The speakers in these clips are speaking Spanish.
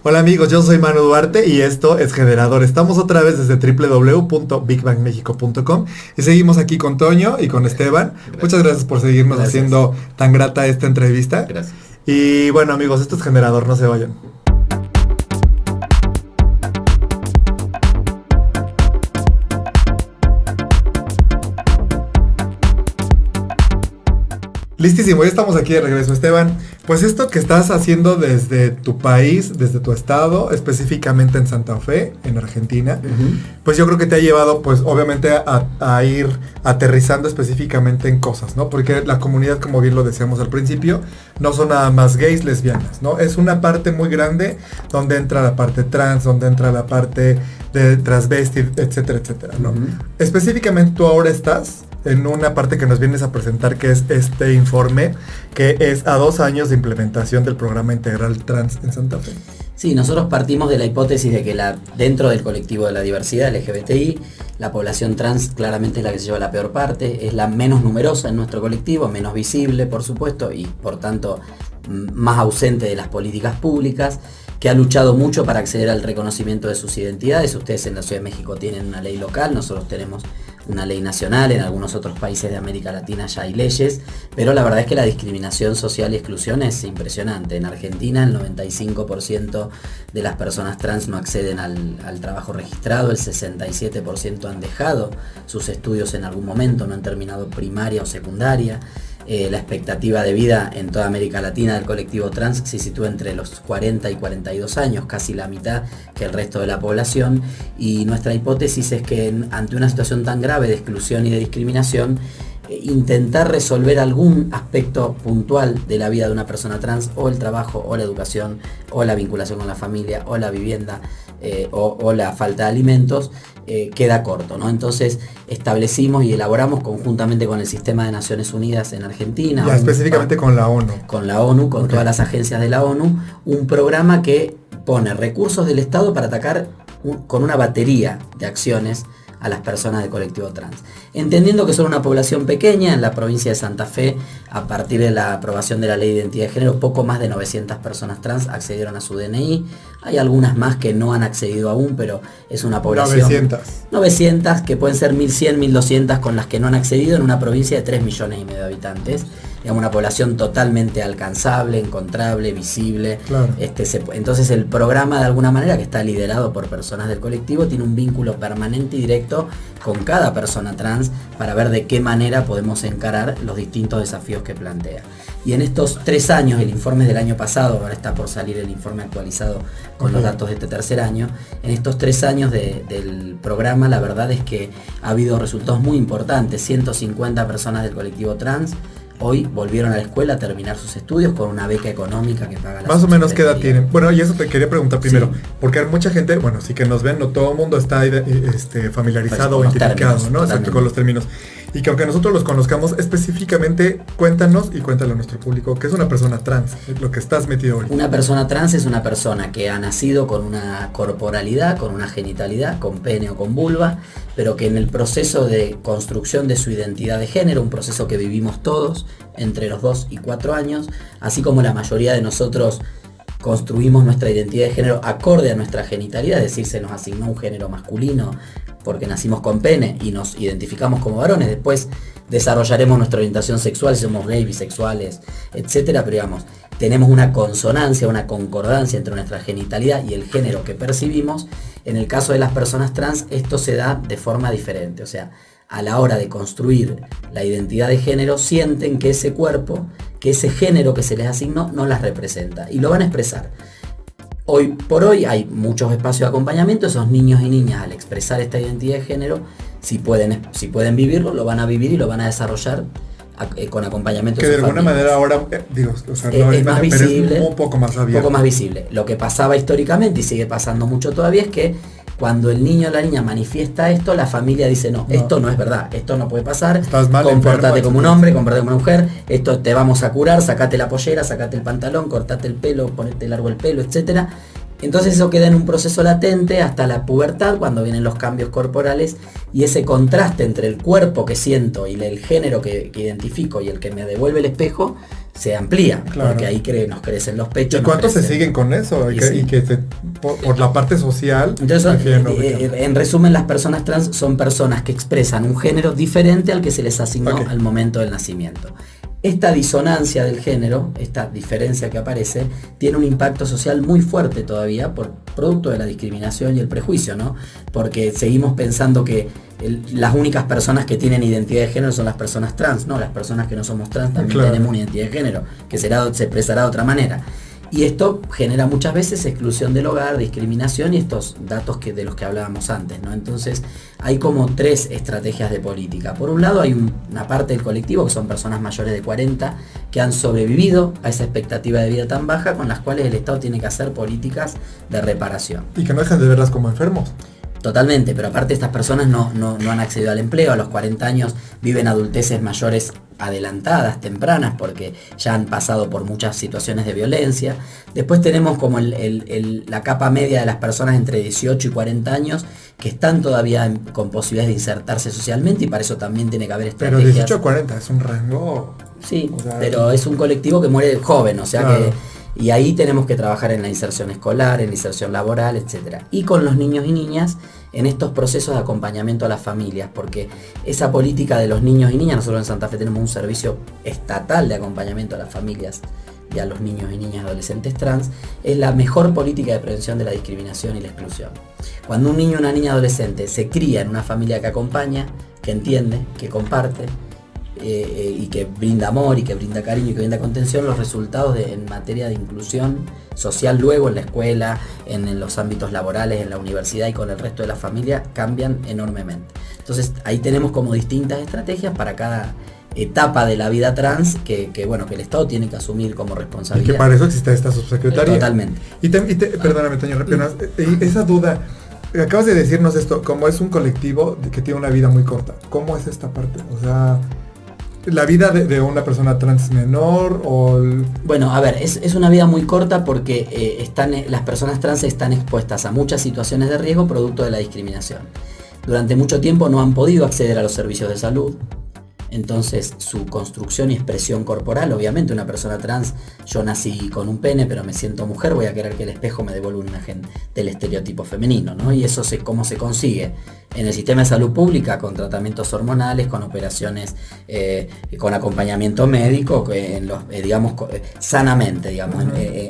Hola amigos, yo soy Manu Duarte y esto es Generador. Estamos otra vez desde www.bigbangmexico.com y seguimos aquí con Toño y con Esteban. Gracias. Muchas gracias por seguirnos haciendo tan grata esta entrevista. Gracias. Y bueno amigos, esto es Generador, no se vayan. Listísimo, ya estamos aquí de regreso, Esteban. Pues esto que estás haciendo desde tu país, desde tu estado, específicamente en Santa Fe, en Argentina, pues yo creo que te ha llevado, pues obviamente a ir aterrizando específicamente en cosas, ¿no? Porque la comunidad, como bien lo decíamos al principio, no son nada más gays, lesbianas, ¿no? Es una parte muy grande donde entra la parte trans, donde entra la parte de transvesti, etcétera, etcétera, ¿no? Específicamente tú ahora estás en una parte que nos vienes a presentar, que es este informe, que es a 2 años de implementación del programa integral trans en Santa Fe. Sí, nosotros partimos de la hipótesis de que dentro del colectivo de la diversidad LGBTI, la población trans claramente es la que se lleva la peor parte, es la menos numerosa en nuestro colectivo, menos visible, por supuesto, y por tanto más ausente de las políticas públicas, que ha luchado mucho para acceder al reconocimiento de sus identidades. Ustedes en la Ciudad de México tienen una ley local, nosotros tenemos una ley nacional, en algunos otros países de América Latina ya hay leyes, pero la verdad es que la discriminación social y exclusión es impresionante. En Argentina el 95% de las personas trans no acceden al trabajo registrado, el 67% han dejado sus estudios en algún momento, no han terminado primaria o secundaria. La expectativa de vida en toda América Latina del colectivo trans se sitúa entre los 40 y 42 años, casi la mitad que el resto de la población, y nuestra hipótesis es que ante una situación tan grave de exclusión y de discriminación, intentar resolver algún aspecto puntual de la vida de una persona trans, o el trabajo, o la educación, o la vinculación con la familia, o la vivienda, o la falta de alimentos, queda corto, ¿no? Entonces establecimos y elaboramos conjuntamente con el Sistema de Naciones Unidas en Argentina, Ya, específicamente con la ONU. Con la ONU, con todas las agencias de la ONU, un programa que pone recursos del Estado para atacar con una batería de acciones a las personas del colectivo trans. Entendiendo que son una población pequeña, en la provincia de Santa Fe, a partir de la aprobación de la Ley de Identidad de Género, poco más de 900 personas trans accedieron a su DNI. Hay algunas más que no han accedido aún, pero es una población... 900, que pueden ser 1100, 1200 con las que no han accedido en una provincia de 3,5 millones de habitantes. Digamos, una población totalmente alcanzable, encontrable, visible. Claro. Entonces el programa, de alguna manera, que está liderado por personas del colectivo, tiene un vínculo permanente y directo con cada persona trans para ver de qué manera podemos encarar los distintos desafíos que plantea. Y en estos 3 años, el informe del año pasado, ahora está por salir el informe actualizado con los datos de este tercer año, en estos 3 años del programa, la verdad es que ha habido resultados muy importantes. 150 personas del colectivo trans hoy volvieron a la escuela a terminar sus estudios con una beca económica que paga la Más o menos qué edad tienen. Bueno, y eso te quería preguntar primero, sí. Porque hay mucha gente, bueno, sí que nos ven, no todo el mundo está familiarizado o identificado, ¿no? Exacto, con los términos. Y que aunque nosotros los conozcamos específicamente, cuéntanos y cuéntale a nuestro público qué es una persona trans, lo que estás metido hoy. Una persona trans es una persona que ha nacido con una corporalidad, con una genitalidad, con pene o con vulva, pero que en el proceso de construcción de su identidad de género, un proceso que vivimos todos entre los 2 y 4 años, así como la mayoría de nosotros construimos nuestra identidad de género acorde a nuestra genitalidad, es decir, se nos asignó un género masculino porque nacimos con pene y nos identificamos como varones. Después desarrollaremos nuestra orientación sexual si somos gays, bisexuales, etcétera, pero digamos, tenemos una consonancia, una concordancia entre nuestra genitalidad y el género que percibimos. En el caso de las personas trans, esto se da de forma diferente, o sea, a la hora de construir la identidad de género, sienten que ese cuerpo, que ese género que se les asignó, no las representa, y lo van a expresar. Hoy por hoy hay muchos espacios de acompañamiento. Esos niños y niñas, al expresar esta identidad de género, si pueden vivirlo, lo van a vivir y lo van a desarrollar con acompañamiento que de alguna manera ahora, no es más visible, pero es un poco más abierto. Un poco más visible. Lo que pasaba históricamente y sigue pasando mucho todavía es que cuando el niño o la niña manifiesta esto, la familia dice no, esto no es verdad, esto no puede pasar, comportate como un hombre, comportate como una mujer, esto te vamos a curar, sacate la pollera, sacate el pantalón, cortate el pelo, ponete largo el pelo, etcétera. Entonces eso queda en un proceso latente hasta la pubertad, cuando vienen los cambios corporales, y ese contraste entre el cuerpo que siento y el género que identifico y el que me devuelve el espejo se amplía, Claro. porque ahí nos crecen los pechos. ¿Y cuántos se crecen- siguen con eso? Y sí. Por la parte social. Entonces, prefieren no reclamar. en resumen, las personas trans son personas que expresan un género diferente al que se les asignó Ok. al momento del nacimiento. Esta disonancia del género, esta diferencia que aparece, tiene un impacto social muy fuerte todavía por producto de la discriminación y el prejuicio, ¿no? Porque seguimos pensando que las únicas personas que tienen identidad de género son las personas trans, ¿no? Las personas que no somos trans también Claro. tenemos una identidad de género, que se expresará de otra manera. Y esto genera muchas veces exclusión del hogar, discriminación y estos datos de los que hablábamos antes, ¿no? Entonces hay como 3 estrategias de política. Por un lado hay una parte del colectivo que son personas mayores de 40 que han sobrevivido a esa expectativa de vida tan baja con las cuales el Estado tiene que hacer políticas de reparación. Y que no dejan de verlas como enfermos. Totalmente, pero aparte estas personas no han accedido al empleo, a los 40 años viven adulteces mayores adelantadas, tempranas, porque ya han pasado por muchas situaciones de violencia. Después tenemos como la capa media de las personas entre 18 y 40 años que están todavía con posibilidades de insertarse socialmente y para eso también tiene que haber Pero estrategias. 18 a 40 es un rango. Sí, O sea, pero es un colectivo que muere joven, o sea claro. y ahí tenemos que trabajar en la inserción escolar, en la inserción laboral, etc. Y con los niños y niñas en estos procesos de acompañamiento a las familias, porque esa política de los niños y niñas, nosotros en Santa Fe tenemos un servicio estatal de acompañamiento a las familias y a los niños y niñas adolescentes trans, es la mejor política de prevención de la discriminación y la exclusión. Cuando un niño o una niña adolescente se cría en una familia que acompaña, que entiende, que comparte, y que brinda amor y que brinda cariño y que brinda contención, los resultados en materia de inclusión social luego en la escuela, en los ámbitos laborales, en la universidad y con el resto de la familia cambian enormemente. Entonces ahí tenemos como distintas estrategias para cada etapa de la vida trans que el Estado tiene que asumir como Y responsabilidad. que para eso existe esta subsecretaría. Totalmente. Perdóname, Toño, apenas, esa duda, acabas de decirnos esto, como es un colectivo que tiene una vida muy corta, ¿cómo es esta parte? O sea, ¿la vida de una persona trans es menor o...? Bueno, a ver, es una vida muy corta porque las personas trans están expuestas a muchas situaciones de riesgo producto de la discriminación. Durante mucho tiempo no han podido acceder a los servicios de salud. Entonces su construcción y expresión corporal, obviamente una persona trans, yo nací con un pene pero me siento mujer, voy a querer que el espejo me devuelva una imagen del estereotipo femenino, ¿no? Y eso cómo se consigue en el sistema de salud pública, con tratamientos hormonales, con operaciones, con acompañamiento médico, sanamente,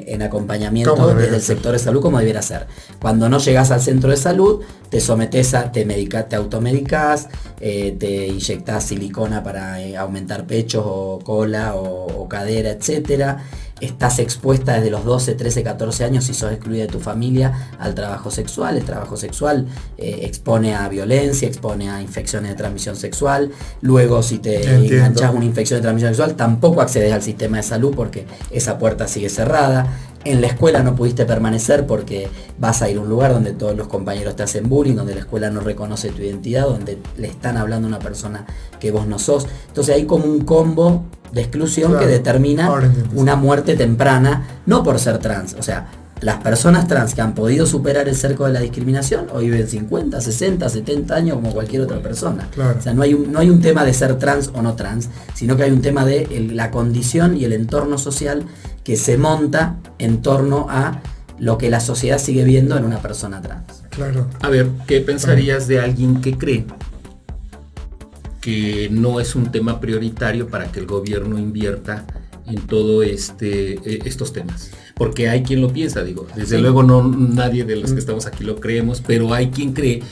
en acompañamiento desde el sector de salud como debiera ser. Cuando no llegas al centro de salud, te sometes te automedicás, te inyectás silicona para aumentar pechos o cola o cadera, etcétera. Estás expuesta desde los 12, 13, 14 años si sos excluida de tu familia al trabajo sexual. El trabajo sexual expone a violencia, expone a infecciones de transmisión sexual. Luego si te enganchas una infección de transmisión sexual tampoco accedes al sistema de salud porque esa puerta sigue cerrada. En la escuela no pudiste permanecer porque vas a ir a un lugar donde todos los compañeros te hacen bullying, donde la escuela no reconoce tu identidad, donde le están hablando a una persona que vos no sos. Entonces hay como un combo de exclusión que determina una muerte temprana, no por ser trans. O sea, las personas trans que han podido superar el cerco de la discriminación hoy viven 50, 60, 70 años como cualquier otra persona. Claro. O sea, no hay un tema de ser trans o no trans, sino que hay un tema de la condición y el entorno social que se monta en torno a lo que la sociedad sigue viendo en una persona trans. Claro. A ver, ¿qué pensarías de alguien que cree que no es un tema prioritario para que el gobierno invierta en todo estos temas? Porque hay quien lo piensa, desde luego no nadie de los que estamos aquí lo creemos, pero hay quien cree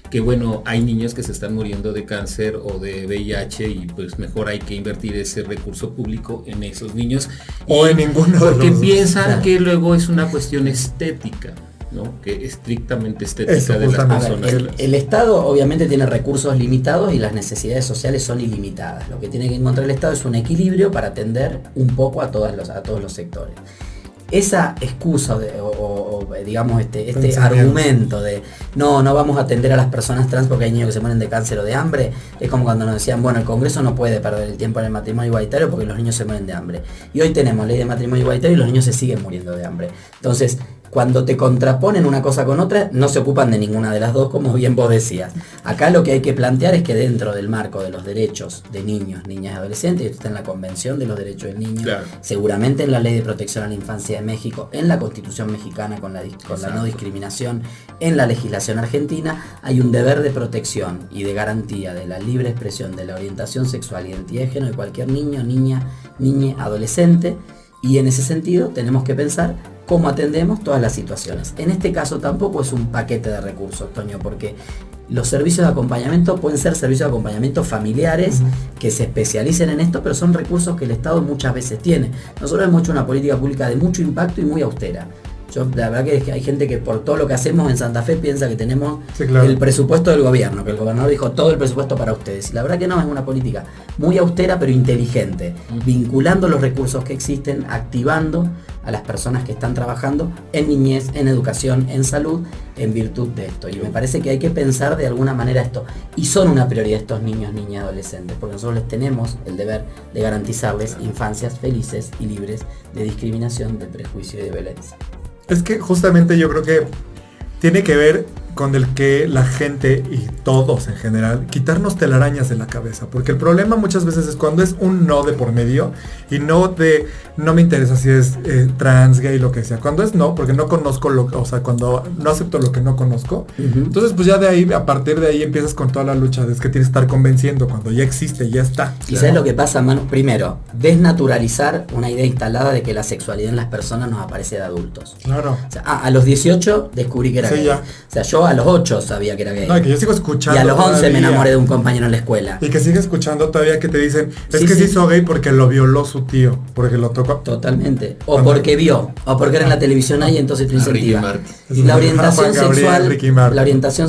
que bueno, hay niños que se están muriendo de cáncer o de VIH y pues mejor hay que invertir ese recurso público en esos niños. O en ninguno de los porque dos. piensan que luego es una cuestión estética, ¿no? Que estrictamente estética Eso, de las justamente. personas. El Estado obviamente tiene recursos limitados y las necesidades sociales son ilimitadas. Lo que tiene que encontrar el Estado es un equilibrio para atender un poco a todos los sectores. Esa excusa este argumento de no vamos a atender a las personas trans porque hay niños que se mueren de cáncer o de hambre, es como cuando nos decían, bueno, el Congreso no puede perder el tiempo en el matrimonio igualitario porque los niños se mueren de hambre. Y hoy tenemos ley de matrimonio igualitario y los niños se siguen muriendo de hambre. Entonces, Cuando te contraponen una cosa con otra, no se ocupan de ninguna de las dos, como bien vos decías. Acá lo que hay que plantear es que dentro del marco de los derechos de niños, niñas y adolescentes, esto está en la Convención de los Derechos del Niño, claro, seguramente en la Ley de Protección a la Infancia de México, en la Constitución mexicana con la no discriminación, en la legislación argentina, hay un deber de protección y de garantía de la libre expresión de la orientación sexual, identidad de género de cualquier niño, niña, adolescente, y en ese sentido tenemos que pensar cómo atendemos todas las situaciones. En este caso tampoco es un paquete de recursos, Toño, porque los servicios de acompañamiento pueden ser servicios de acompañamiento familiares que se especialicen en esto, pero son recursos que el Estado muchas veces tiene. Nosotros hemos hecho una política pública de mucho impacto y muy austera. La verdad que hay gente que por todo lo que hacemos en Santa Fe piensa que tenemos el presupuesto del gobierno, que el gobernador dijo todo el presupuesto para ustedes. Y la verdad que no, es una política muy austera pero inteligente, vinculando los recursos que existen, activando a las personas que están trabajando en niñez, en educación, en salud, en virtud de esto. Y me parece que hay que pensar de alguna manera esto. Y son una prioridad estos niños, niñas y adolescentes, porque nosotros les tenemos el deber de garantizarles infancias felices y libres de discriminación, de prejuicio y de violencia. Es que justamente yo creo que tiene que ver con el que la gente y todos en general, quitarnos telarañas de la cabeza, porque el problema muchas veces es cuando es un no de por medio y no de no me interesa si es trans, gay, lo que sea, cuando es no, porque no conozco cuando no acepto lo que no conozco, entonces pues ya de ahí, a partir de ahí empiezas con toda la lucha, es que tienes que estar convenciendo cuando ya existe, ya está. Y ¿sabes lo que pasa, Manu? Primero, desnaturalizar una idea instalada de que la sexualidad en las personas nos aparece de adultos. Claro. O sea, a los 18 descubrí que era gay. Ya. O sea, yo a los 8 sabía que era gay. No, que yo sigo escuchando. Y a los 11 todavía me enamoré de un compañero en la escuela. Y que sigue escuchando todavía que te dicen, es que se hizo gay porque lo violó su tío, porque lo tocó. Totalmente. O porque vio, o porque era en la televisión ahí, entonces te incentiva. Y la orientación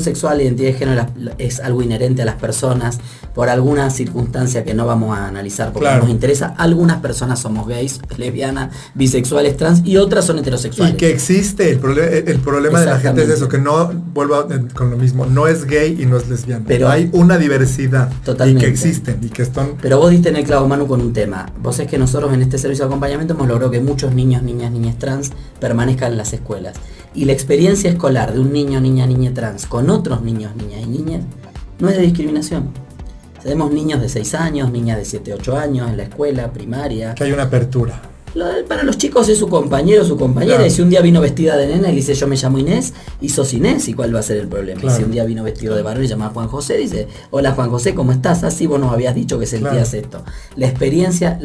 sexual, identidad de género es algo inherente a las personas por alguna circunstancia que no vamos a analizar porque no nos interesa. Algunas personas somos gays, lesbianas, bisexuales, trans y otras son heterosexuales. Y que existe, el problema de la gente es eso, que no vuelva con lo mismo, no es gay y no es lesbiana, pero hay una diversidad. Totalmente. Y que existen y que están. Pero vos diste en el clavo, Manu, con un tema. Vos es que nosotros en este servicio de acompañamiento hemos logrado que muchos niños, niñas trans permanezcan en las escuelas. Y la experiencia escolar de un niño, niña trans con otros niños, niñas y niñas no es de discriminación. Tenemos niños de 6 años, niñas de 7, 8 años en la escuela primaria. Que hay una apertura. Para los chicos es su compañero, su compañera, claro. Y si un día vino vestida de nena y dice yo me llamo Inés, y sos Inés, ¿y cuál va a ser el problema? Claro. Y si un día vino vestido de varón y llama Juan José, dice, hola Juan José, ¿cómo estás? Así vos nos habías dicho que sentías claro. Esto. La experiencia,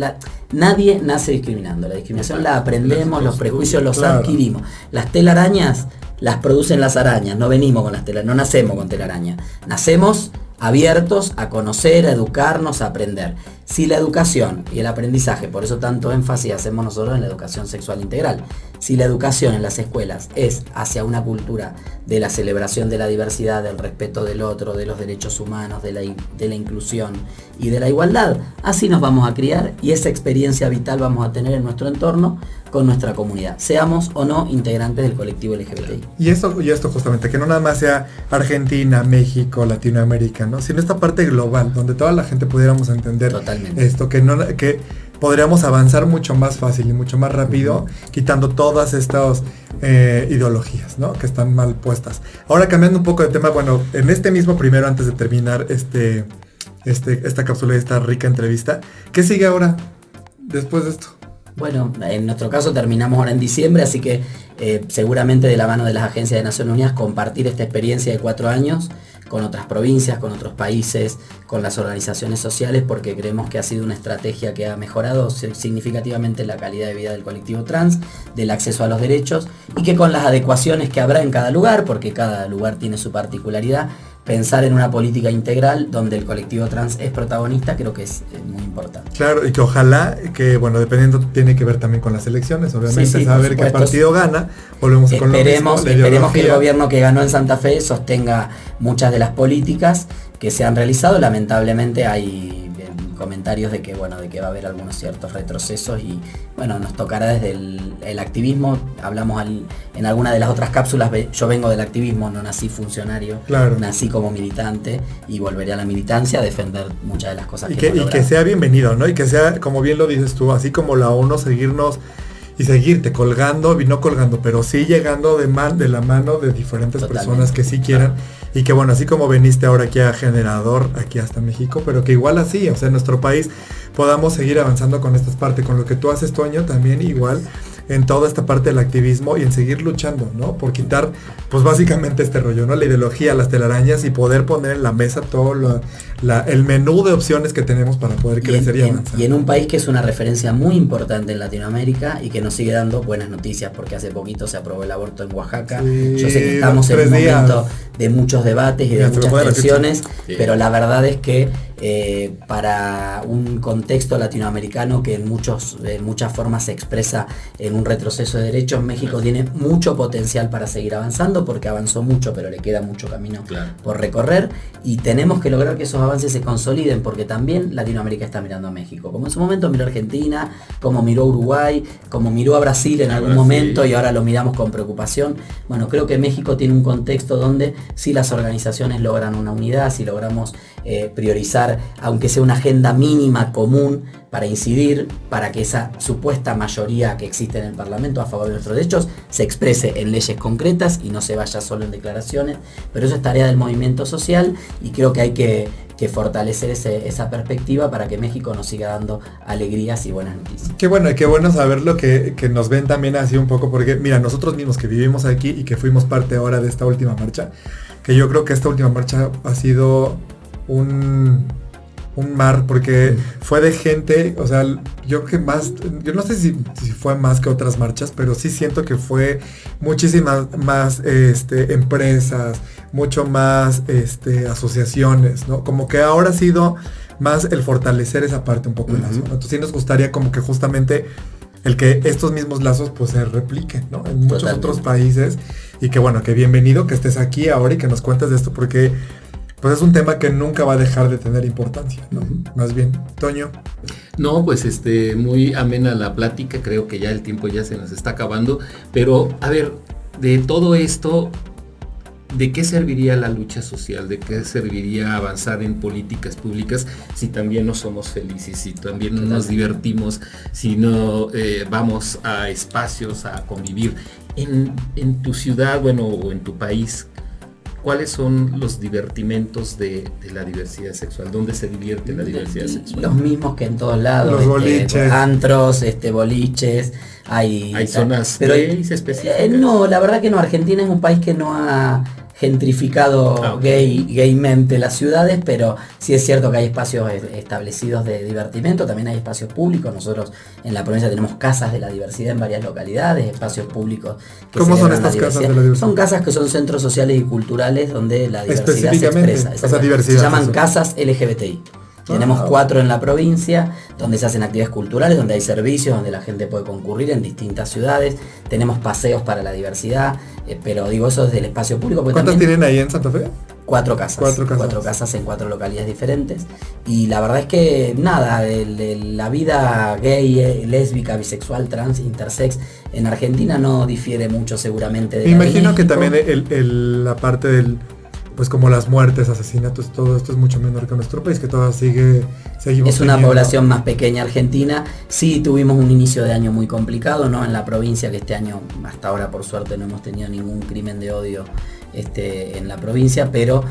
nadie nace discriminando, la discriminación la aprendemos, los prejuicios los claro. Adquirimos. Las telarañas las producen las arañas, no venimos con las telarañas, no nacemos con telarañas, nacemos abiertos a conocer, a educarnos, a aprender. Si la educación y el aprendizaje, por eso tanto énfasis hacemos nosotros en la educación sexual integral, si la educación en las escuelas es hacia una cultura de la celebración de la diversidad, del respeto del otro, de los derechos humanos, de la inclusión y de la igualdad, así nos vamos a criar y esa experiencia vital vamos a tener en nuestro entorno con nuestra comunidad, seamos o no integrantes del colectivo LGBTI. Y esto justamente, que no nada más sea Argentina, México, Latinoamérica, ¿no? Sino esta parte global, donde toda la gente pudiéramos entender totalmente. Esto, que podríamos avanzar mucho más fácil y mucho más rápido, quitando todas estas ideologías, ¿no? Que están mal puestas. Ahora cambiando un poco de tema, bueno, en este mismo primero, antes de terminar esta cápsula y esta rica entrevista, ¿qué sigue ahora después de esto? Bueno, en nuestro caso terminamos ahora en diciembre, así que seguramente de la mano de las agencias de Naciones Unidas compartir esta experiencia de 4 años con otras provincias, con otros países, con las organizaciones sociales, porque creemos que ha sido una estrategia que ha mejorado significativamente la calidad de vida del colectivo trans, del acceso a los derechos, y que con las adecuaciones que habrá en cada lugar, porque cada lugar tiene su particularidad, pensar en una política integral donde el colectivo trans es protagonista, creo que es muy importante. Claro, y que ojalá, que bueno, dependiendo, tiene que ver también con las elecciones, obviamente, sí, saber qué partido gana, volvemos con lo mismo. Esperemos que el gobierno que ganó en Santa Fe sostenga muchas de las políticas que se han realizado. Lamentablemente hay comentarios de que va a haber algunos ciertos retrocesos y bueno, nos tocará desde el activismo. Hablamos en alguna de las otras cápsulas, yo vengo del activismo, no nací funcionario, claro. Nací como militante y volveré a la militancia a defender muchas de las cosas que sea bienvenido, ¿no? Y que sea, como bien lo dices tú, así como la ONU, seguirnos y seguirte colgando, y no colgando, pero sí llegando de la mano de diferentes personas que sí quieran, y que bueno, así como viniste ahora aquí a Generador, aquí hasta México, pero que igual así, o sea, en nuestro país podamos seguir avanzando con estas partes, con lo que tú haces, Toño, también igual, en toda esta parte del activismo y en seguir luchando, ¿no? Por quitar, pues básicamente este rollo, ¿no? La ideología, las telarañas y poder poner en la mesa todo el menú de opciones que tenemos para poder crecer y avanzar. Y en un país que es una referencia muy importante en Latinoamérica y que nos sigue dando buenas noticias, porque hace poquito se aprobó el aborto en Oaxaca. Sí, yo sé que estamos en un momento de muchos debates y de muchas tensiones, pero la verdad es que para un contexto latinoamericano que en muchas formas se expresa en un retroceso de derechos, México tiene mucho potencial para seguir avanzando, porque avanzó mucho, pero le queda mucho camino por recorrer, y tenemos que lograr que esos avances se consoliden, porque también Latinoamérica está mirando a México, como en su momento miró a Argentina, como miró a Uruguay, como miró a Brasil en algún momento, y ahora lo miramos con preocupación. Bueno, creo que México tiene un contexto donde si las organizaciones logran una unidad, si logramos priorizar, aunque sea una agenda mínima común, para incidir, para que esa supuesta mayoría que existe en el Parlamento a favor de nuestros derechos se exprese en leyes concretas y no se vaya solo en declaraciones, pero eso es tarea del movimiento social, y creo que hay que fortalecer esa perspectiva para que México nos siga dando alegrías y buenas noticias. Qué bueno saberlo, que nos ven también así un poco, porque mira, nosotros mismos que vivimos aquí y que fuimos parte ahora de esta última marcha, que yo creo que esta última marcha ha sido un mar, porque fue de gente, o sea, yo creo que más, yo no sé si fue más que otras marchas, pero sí siento que fue muchísimas más empresas, mucho más asociaciones, ¿no? Como que ahora ha sido más el fortalecer esa parte un poco de lazo, ¿no? Entonces sí nos gustaría como que justamente el que estos mismos lazos pues se repliquen, ¿no? En muchos otros países, y que bueno, que bienvenido que estés aquí ahora y que nos cuentes de esto, porque pues es un tema que nunca va a dejar de tener importancia, ¿no? Más bien, Toño. No, pues muy amena la plática, creo que ya el tiempo ya se nos está acabando, pero a ver, de todo esto, ¿de qué serviría la lucha social? ¿De qué serviría avanzar en políticas públicas si también no somos felices, si también no nos divertimos, si no vamos a espacios a convivir? En tu ciudad, bueno, o en tu país, ¿cuáles son los divertimentos de la diversidad sexual? ¿Dónde se divierte la diversidad sexual? Los mismos que en todos lados. Los boliches. Antros, boliches. Hay zonas gays específicas. No, la verdad que no. Argentina es un país que no ha gentrificado gaymente las ciudades, pero sí es cierto que hay espacios establecidos de divertimento, también hay espacios públicos. Nosotros en la provincia tenemos casas de la diversidad en varias localidades, espacios públicos que ¿Cómo son estas casas de la diversidad? Son casas que son centros sociales y culturales donde la diversidad se expresa. Esa diversidad, se llaman casas LGBTI. Tenemos 4 en la provincia, donde se hacen actividades culturales, donde hay servicios, donde la gente puede concurrir en distintas ciudades. Tenemos paseos para la diversidad, pero digo, eso es del espacio público. ¿Cuántas tienen ahí en Santa Fe? 4 casas. 4 casas en 4 localidades diferentes. Y la verdad es que nada, la vida gay, lésbica, bisexual, trans, intersex en Argentina no difiere mucho seguramente de Me imagino que también la parte del, pues como las muertes, asesinatos, todo esto es mucho menor que en nuestro país, que todavía seguimos es una teniendo población más pequeña Argentina. Sí tuvimos un inicio de año muy complicado, ¿no? En la provincia, que este año hasta ahora por suerte no hemos tenido ningún crimen de odio en la provincia, pero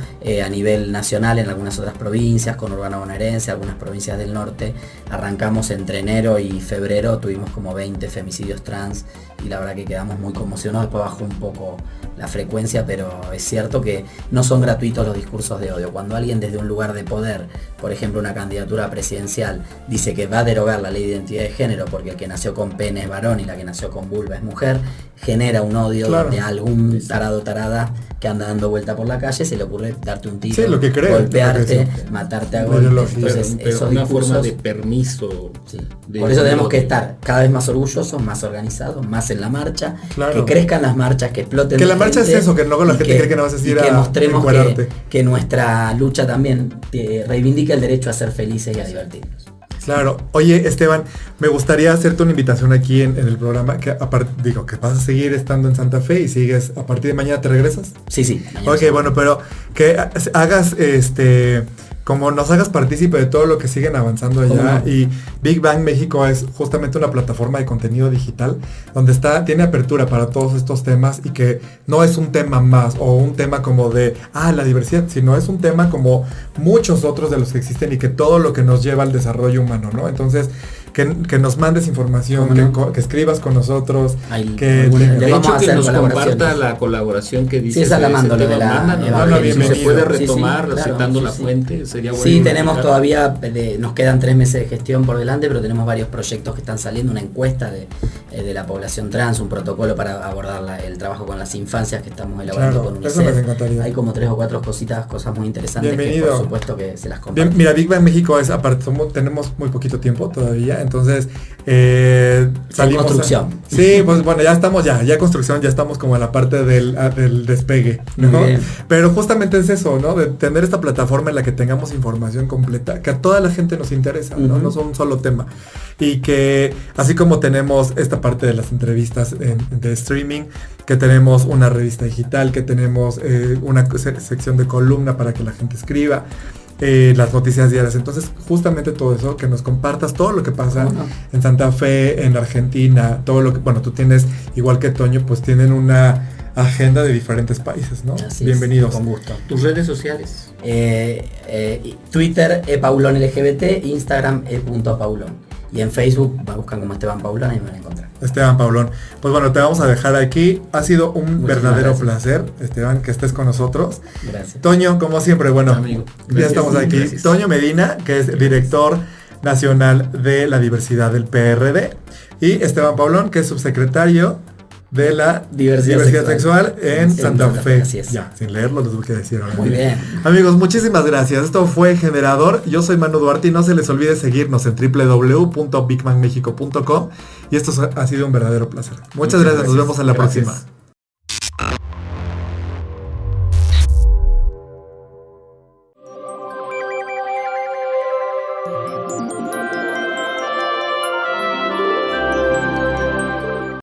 a nivel nacional en algunas otras provincias, con Urbana bonaerense, algunas provincias del norte, arrancamos entre enero y febrero, tuvimos como 20 femicidios trans, y la verdad que quedamos muy conmocionados. Después bajó un poco la frecuencia, pero es cierto que no son gratuitos los discursos de odio. Cuando alguien desde un lugar de poder, por ejemplo una candidatura presidencial, dice que va a derogar la ley de identidad de género porque el que nació con pene es varón y la que nació con vulva es mujer, genera un odio de algún tarado tarada que anda dando vuelta por la calle, se le ocurre darte un tiro, lo que cree, golpearte, matarte a golpes. Entonces, pero una forma de permiso. Sí. Por eso tenemos que estar cada vez más orgullosos, más organizados, más en la marcha, que crezcan las marchas, que exploten. Que la marcha es eso, que luego la gente cree que no vas a decir que mostremos que nuestra lucha también reivindica el derecho a ser felices y a divertirnos. Claro. Oye, Esteban, me gustaría hacerte una invitación aquí en el programa, que que vas a seguir estando en Santa Fe y sigues, a partir de mañana te regresas. Sí. Ok, bueno, pero que hagas como nos hagas partícipe de todo lo que siguen avanzando allá. No? Y Big Bang México es justamente una plataforma de contenido digital donde tiene apertura para todos estos temas y que no es un tema más o un tema como de la diversidad, sino es un tema como muchos otros de los que existen y que todo lo que nos lleva al desarrollo humano, ¿no? Entonces, que nos mandes información, que escribas con nosotros, que nos comparta la colaboración que dice. Sí, esa la mando, lo de la se puede retomar citando la fuente, sería bueno. Sí, tenemos todavía, nos quedan 3 meses de gestión por delante, pero tenemos varios proyectos que están saliendo, una encuesta de la población trans, un protocolo para abordar el trabajo con las infancias que estamos elaborando con UNICEF. Hay como 3 o 4 cosas muy interesantes. Bienvenido. Que por supuesto que se las comparto. Mira, Big Bang México es aparte, tenemos muy poquito tiempo todavía, entonces salimos construcción. Sí, pues bueno, ya estamos ya construcción, ya estamos como en la parte del despegue, ¿no? Pero justamente es eso, ¿no? De tener esta plataforma en la que tengamos información completa, que a toda la gente nos interesa, ¿no? No son un solo tema. Y que así como tenemos esta parte de las entrevistas de streaming, que tenemos una revista digital, que tenemos una sección de columna para que la gente escriba, las noticias diarias. Entonces, justamente todo eso, que nos compartas todo lo que pasa en Santa Fe, en Argentina, todo lo que, bueno, tú tienes, igual que Toño, pues tienen una agenda de diferentes países, ¿no? Así bienvenidos. Con gusto. Tus redes sociales. Twitter, epaulonlgbt, Instagram, e.paulón. Y en Facebook buscan como Esteban Paulón y me van a encontrar. Esteban Paulón. Pues bueno, te vamos a dejar aquí. Ha sido un verdadero placer, Esteban, que estés con nosotros. Gracias. Toño, como siempre, bueno, amigo, ya estamos aquí. Gracias. Toño Medina, que es director nacional de la diversidad del PRD. Y Esteban Paulón, que es subsecretario de la diversidad sexual en Santa Fe. Ya, sin leerlo les voy a decir ahora. Muy bien. Amigos, muchísimas gracias. Esto fue Generador. Yo soy Manu Duarte y no se les olvide seguirnos en www.bigbangmexico.com. Y esto ha sido un verdadero placer. Muchas gracias. Nos vemos en la próxima.